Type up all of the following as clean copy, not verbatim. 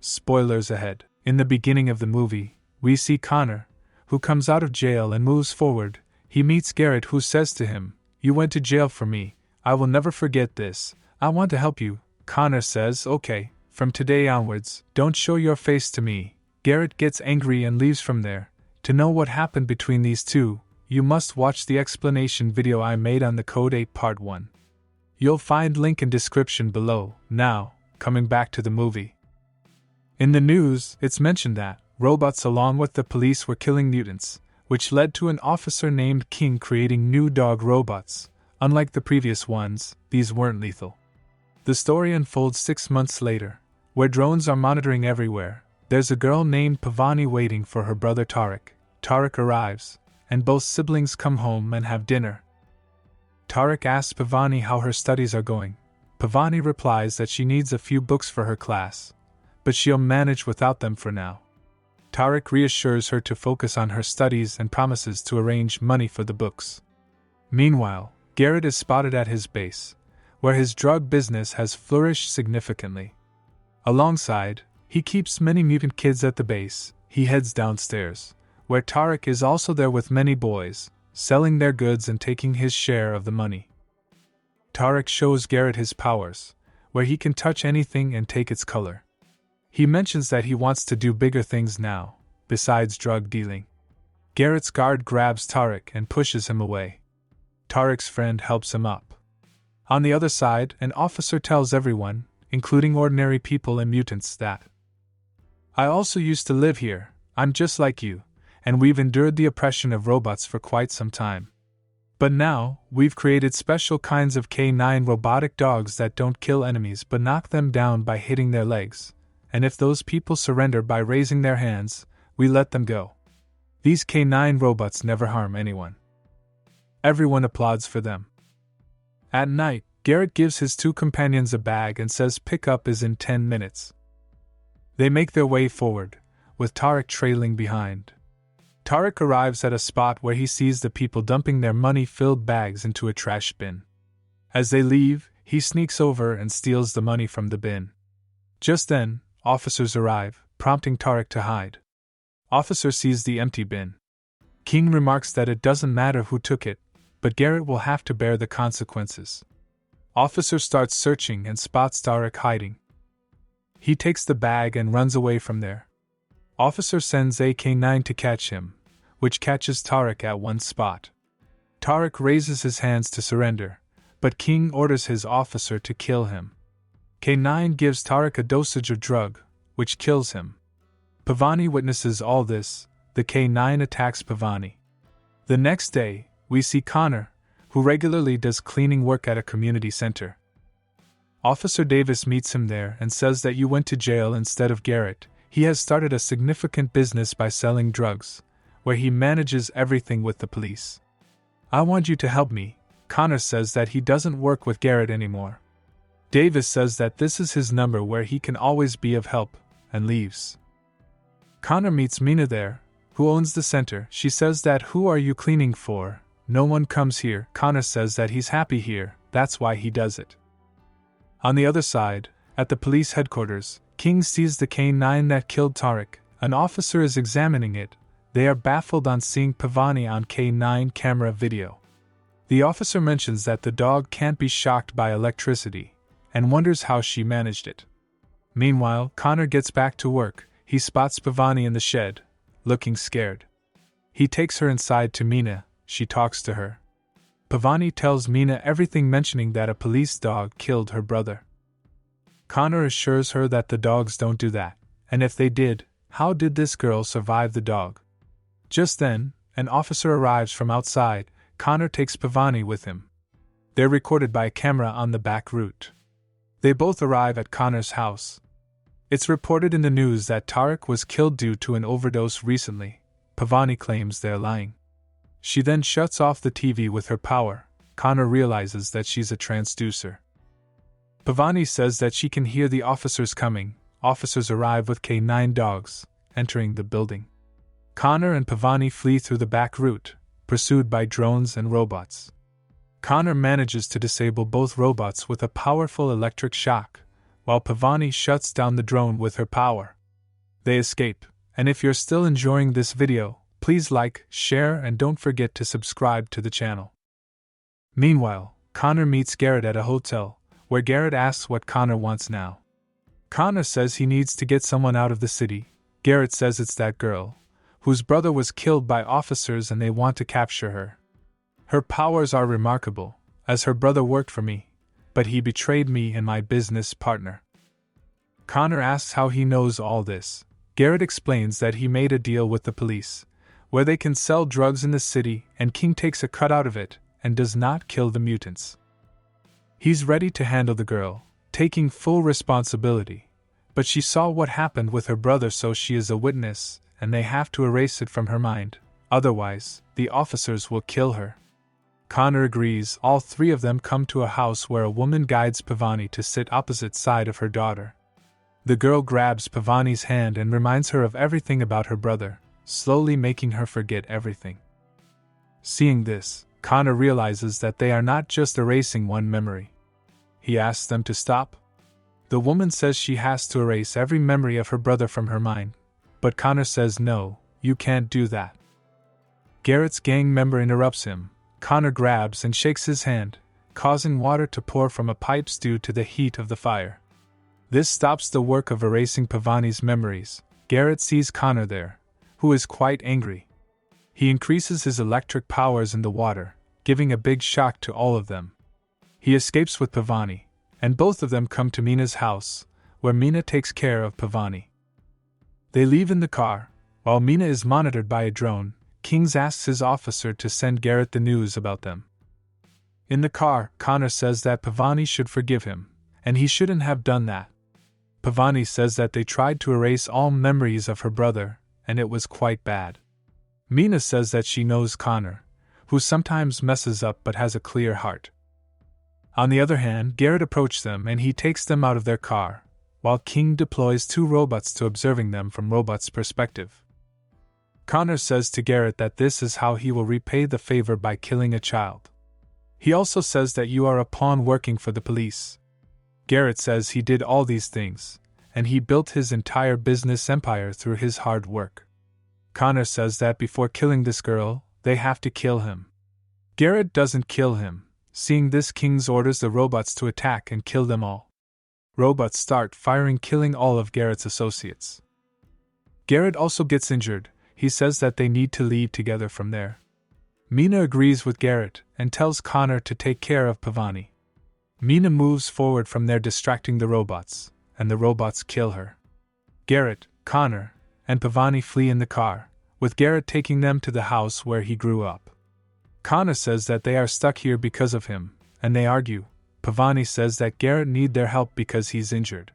Spoilers ahead. In the beginning of the movie, we see Connor, who comes out of jail and moves forward. He meets Garrett, who says to him, "You went to jail for me. I will never forget this. I want to help you." Connor says, "Okay, from today onwards, don't show your face to me." Garrett gets angry and leaves from there. To know what happened between these two, you must watch the explanation video I made on the Code 8 Part 1. You'll find link in description below. Now, coming back to the movie. In the news, it's mentioned that robots along with the police were killing mutants, which led to an officer named King creating new dog robots. Unlike the previous ones, these weren't lethal. The story unfolds 6 months later, where drones are monitoring everywhere. There's a girl named Pavani waiting for her brother Tarek. Tarek arrives, and both siblings come home and have dinner. Tarek asks Pavani how her studies are going. Pavani replies that she needs a few books for her class, but she'll manage without them for now. Tarek reassures her to focus on her studies and promises to arrange money for the books. Meanwhile, Garrett is spotted at his base, where his drug business has flourished significantly. Alongside, he keeps many mutant kids at the base. He heads downstairs, where Tarek is also there with many boys, selling their goods and taking his share of the money. Tarek shows Garrett his powers, where he can touch anything and take its color. He mentions that he wants to do bigger things now, besides drug dealing. Garrett's guard grabs Tarek and pushes him away. Tarek's friend helps him up. On the other side, an officer tells everyone, including ordinary people and mutants, that "I also used to live here, I'm just like you, and we've endured the oppression of robots for quite some time. But now, we've created special kinds of K9 robotic dogs that don't kill enemies but knock them down by hitting their legs, and if those people surrender by raising their hands, we let them go. These K9 robots never harm anyone." Everyone applauds for them. At night, Garrett gives his two companions a bag and says pickup is in 10 minutes. They make their way forward, with Tarek trailing behind. Tarek arrives at a spot where he sees the people dumping their money-filled bags into a trash bin. As they leave, he sneaks over and steals the money from the bin. Just then, officers arrive, prompting Tarek to hide. Officer sees the empty bin. King remarks that it doesn't matter who took it, but Garrett will have to bear the consequences. Officer starts searching and spots Tarek hiding. He takes the bag and runs away from there. Officer sends AK-9 to catch him, which catches Tarek at one spot. Tarek raises his hands to surrender, but King orders his officer to kill him. K9 gives Tarek a dosage of drug, which kills him. Pavani witnesses all this. The K9 attacks Pavani. The next day, we see Connor, who regularly does cleaning work at a community center. Officer Davis meets him there and says that you went to jail instead of Garrett. He has started a significant business by selling drugs, where he manages everything with the police. "I want you to help me." Connor says that he doesn't work with Garrett anymore. Davis says that this is his number where he can always be of help, and leaves. Connor meets Mina there, who owns the center. She says that "Who are you cleaning for? No one comes here." Connor says that he's happy here, that's why he does it. On the other side, at the police headquarters, King sees the K9 that killed Tarek. An officer is examining it. They are baffled on seeing Pavani on K9 camera video. The officer mentions that the dog can't be shocked by electricity, and wonders how she managed it. Meanwhile, Connor gets back to work. He spots Pavani in the shed, looking scared. He takes her inside to Mina. She talks to her. Pavani tells Mina everything, mentioning that a police dog killed her brother. Connor assures her that the dogs don't do that, and if they did, how did this girl survive the dog? Just then, an officer arrives from outside. Connor takes Pavani with him. They're recorded by a camera on the back route. They both arrive at Connor's house. It's reported in the news that Tarek was killed due to an overdose recently. Pavani claims they're lying. She then shuts off the TV with her power. Connor realizes that she's a transducer. Pavani says that she can hear the officers coming. Officers arrive with K9 dogs, entering the building. Connor and Pavani flee through the back route, pursued by drones and robots. Connor manages to disable both robots with a powerful electric shock, while Pavani shuts down the drone with her power. They escape, and if you're still enjoying this video, please like, share, and don't forget to subscribe to the channel. Meanwhile, Connor meets Garrett at a hotel, where Garrett asks what Connor wants now. Connor says he needs to get someone out of the city. Garrett says it's that girl, whose brother was killed by officers and they want to capture her. Her powers are remarkable, as her brother worked for me, but he betrayed me and my business partner. Connor asks how he knows all this. Garrett explains that he made a deal with the police, where they can sell drugs in the city and King takes a cut out of it and does not kill the mutants. He's ready to handle the girl, taking full responsibility, but she saw what happened with her brother, so she is a witness and they have to erase it from her mind, otherwise, the officers will kill her. Connor agrees. All three of them come to a house where a woman guides Pavani to sit opposite side of her daughter. The girl grabs Pavani's hand and reminds her of everything about her brother, slowly making her forget everything. Seeing this, Connor realizes that they are not just erasing one memory. He asks them to stop. The woman says she has to erase every memory of her brother from her mind, but Connor says no, you can't do that. Garrett's gang member interrupts him. Connor grabs and shakes his hand, causing water to pour from a pipe due to the heat of the fire. This stops the work of erasing Pavani's memories. Garrett sees Connor there, who is quite angry. He increases his electric powers in the water, giving a big shock to all of them. He escapes with Pavani, and both of them come to Mina's house, where Mina takes care of Pavani. They leave in the car. While Mina is monitored by a drone, Kings asks his officer to send Garrett the news about them. In the car, Connor says that Pavani should forgive him, and he shouldn't have done that. Pavani says that they tried to erase all memories of her brother, and it was quite bad. Mina says that she knows Connor, who sometimes messes up but has a clear heart. On the other hand, Garrett approaches them and he takes them out of their car, while King deploys 2 robots to observing them from robots' perspective. Connor says to Garrett that this is how he will repay the favor by killing a child. He also says that you are a pawn working for the police. Garrett says he did all these things, and he built his entire business empire through his hard work. Connor says that before killing this girl, they have to kill him. Garrett doesn't kill him. Seeing this, King orders the robots to attack and kill them all. Robots start firing, killing all of Garrett's associates. Garrett also gets injured. He says that they need to leave together from there. Mina agrees with Garrett and tells Connor to take care of Pavani. Mina moves forward from there, distracting the robots, and the robots kill her. Garrett, Connor, and Pavani flee in the car, with Garrett taking them to the house where he grew up. Connor says that they are stuck here because of him, and they argue. Pavani says that Garrett needs their help because he's injured.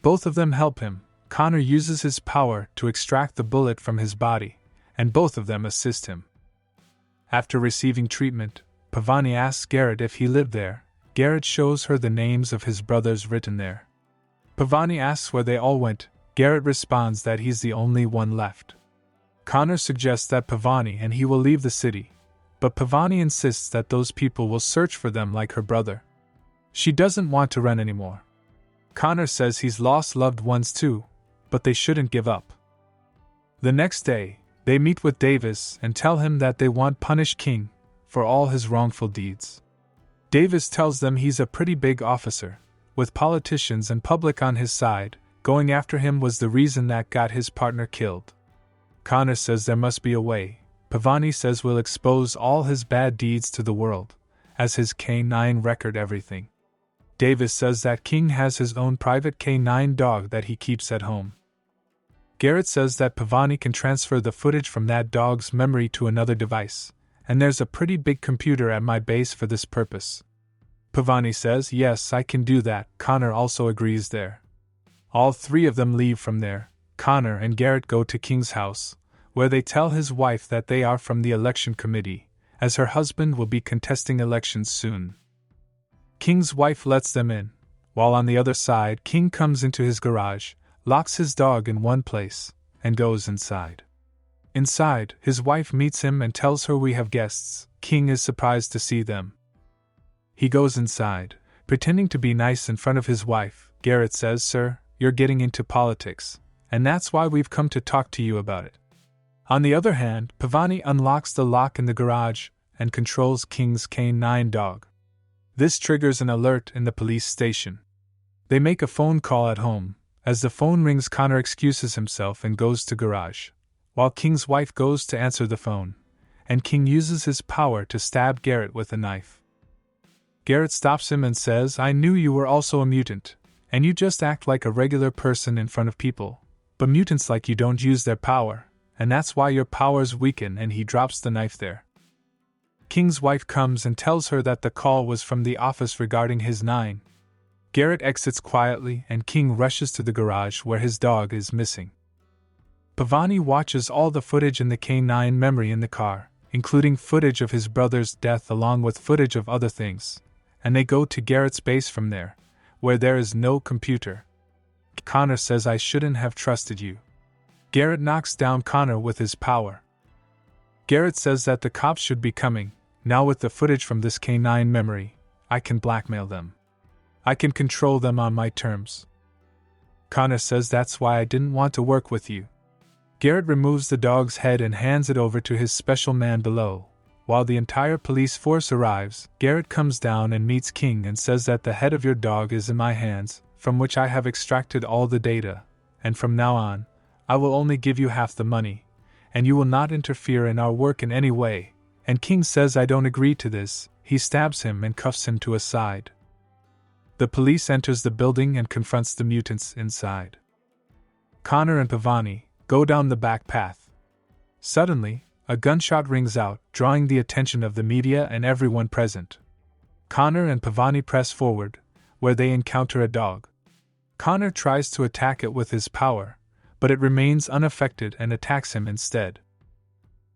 Both of them help him. Connor uses his power to extract the bullet from his body, and both of them assist him. After receiving treatment, Pavani asks Garrett if he lived there. Garrett shows her the names of his brothers written there. Pavani asks where they all went. Garrett responds that he's the only one left. Connor suggests that Pavani and he will leave the city, but Pavani insists that those people will search for them like her brother. She doesn't want to run anymore. Connor says he's lost loved ones too, but they shouldn't give up. The next day, they meet with Davis and tell him that they want to punish King for all his wrongful deeds. Davis tells them he's a pretty big officer, with politicians and public on his side. Going after him was the reason that got his partner killed. Connor says there must be a way. Pavani says we'll expose all his bad deeds to the world, as his K9 record everything. Davis says that King has his own private K9 dog that he keeps at home. Garrett says that Pavani can transfer the footage from that dog's memory to another device, and there's a pretty big computer at my base for this purpose. Pavani says, yes, I can do that. Connor also agrees there. All three of them leave from there. Connor and Garrett go to King's house, where they tell his wife that they are from the election committee, as her husband will be contesting elections soon. King's wife lets them in, while on the other side King comes into his garage, locks his dog in one place, and goes inside. Inside, his wife meets him and tells her we have guests. King is surprised to see them. He goes inside, pretending to be nice in front of his wife, Garrett says, "Sir, you're getting into politics, and that's why we've come to talk to you about it." On the other hand, Pavani unlocks the lock in the garage and controls King's K9 dog. This triggers an alert in the police station. They make a phone call at home. As the phone rings, Connor excuses himself and goes to garage, while King's wife goes to answer the phone, and King uses his power to stab Garrett with a knife. Garrett stops him and says, "I knew you were also a mutant, and you just act like a regular person in front of people, but mutants like you don't use their power, and that's why your powers weaken," and he drops the knife there. King's wife comes and tells her that the call was from the office regarding his 9. Garrett exits quietly and King rushes to the garage where his dog is missing. Pavani watches all the footage in the K9 memory in the car, including footage of his brother's death along with footage of other things, and they go to Garrett's base from there, where there is no computer. Connor says, "I shouldn't have trusted you." Garrett knocks down Connor with his power. Garrett says that the cops should be coming. "Now with the footage from this K9 memory, I can blackmail them. I can control them on my terms." Connor says, "That's why I didn't want to work with you." Garrett removes the dog's head and hands it over to his special man below. While the entire police force arrives, Garrett comes down and meets King and says that the head of your dog is in my hands, from which I have extracted all the data, and from now on, I will only give you half the money, and you will not interfere in our work in any way. And King says, "I don't agree to this." He stabs him and cuffs him to a side. The police enters the building and confronts the mutants inside. Connor and Pavani go down the back path. Suddenly, a gunshot rings out, drawing the attention of the media and everyone present. Connor and Pavani press forward, where they encounter a dog. Connor tries to attack it with his power, but it remains unaffected and attacks him instead.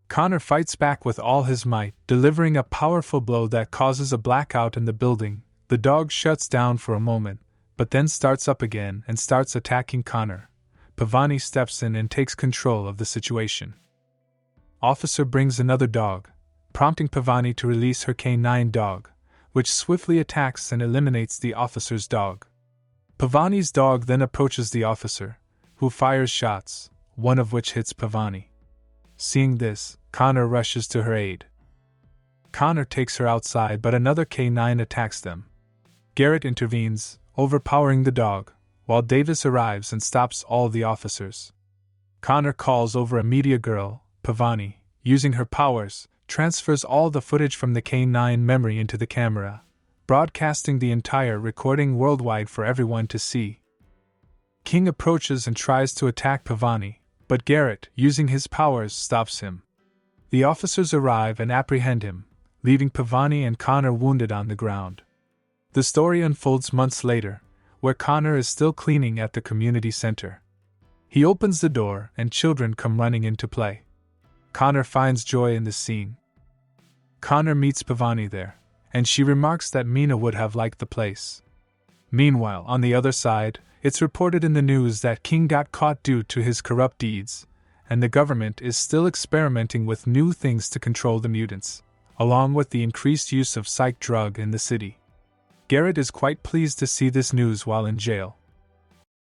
Connor fights back with all his might, delivering a powerful blow that causes a blackout in the building. The dog shuts down for a moment, but then starts up again and starts attacking Connor. Pavani steps in and takes control of the situation. Officer brings another dog, prompting Pavani to release her K9 dog, which swiftly attacks and eliminates the officer's dog. Pavani's dog then approaches the officer, who fires shots, one of which hits Pavani. Seeing this, Connor rushes to her aid. Connor takes her outside, but another K9 attacks them. Garrett intervenes, overpowering the dog, while Davis arrives and stops all the officers. Connor calls over a media girl. Pavani, using her powers, transfers all the footage from the K9 memory into the camera, broadcasting the entire recording worldwide for everyone to see. King approaches and tries to attack Pavani, but Garrett, using his powers, stops him. The officers arrive and apprehend him, leaving Pavani and Connor wounded on the ground. The story unfolds months later, where Connor is still cleaning at the community center. He opens the door and children come running in to play. Connor finds joy in this scene. Connor meets Pavani there, and she remarks that Mina would have liked the place. Meanwhile, on the other side, it's reported in the news that King got caught due to his corrupt deeds, and the government is still experimenting with new things to control the mutants, along with the increased use of psych drug in the city. Garrett is quite pleased to see this news while in jail.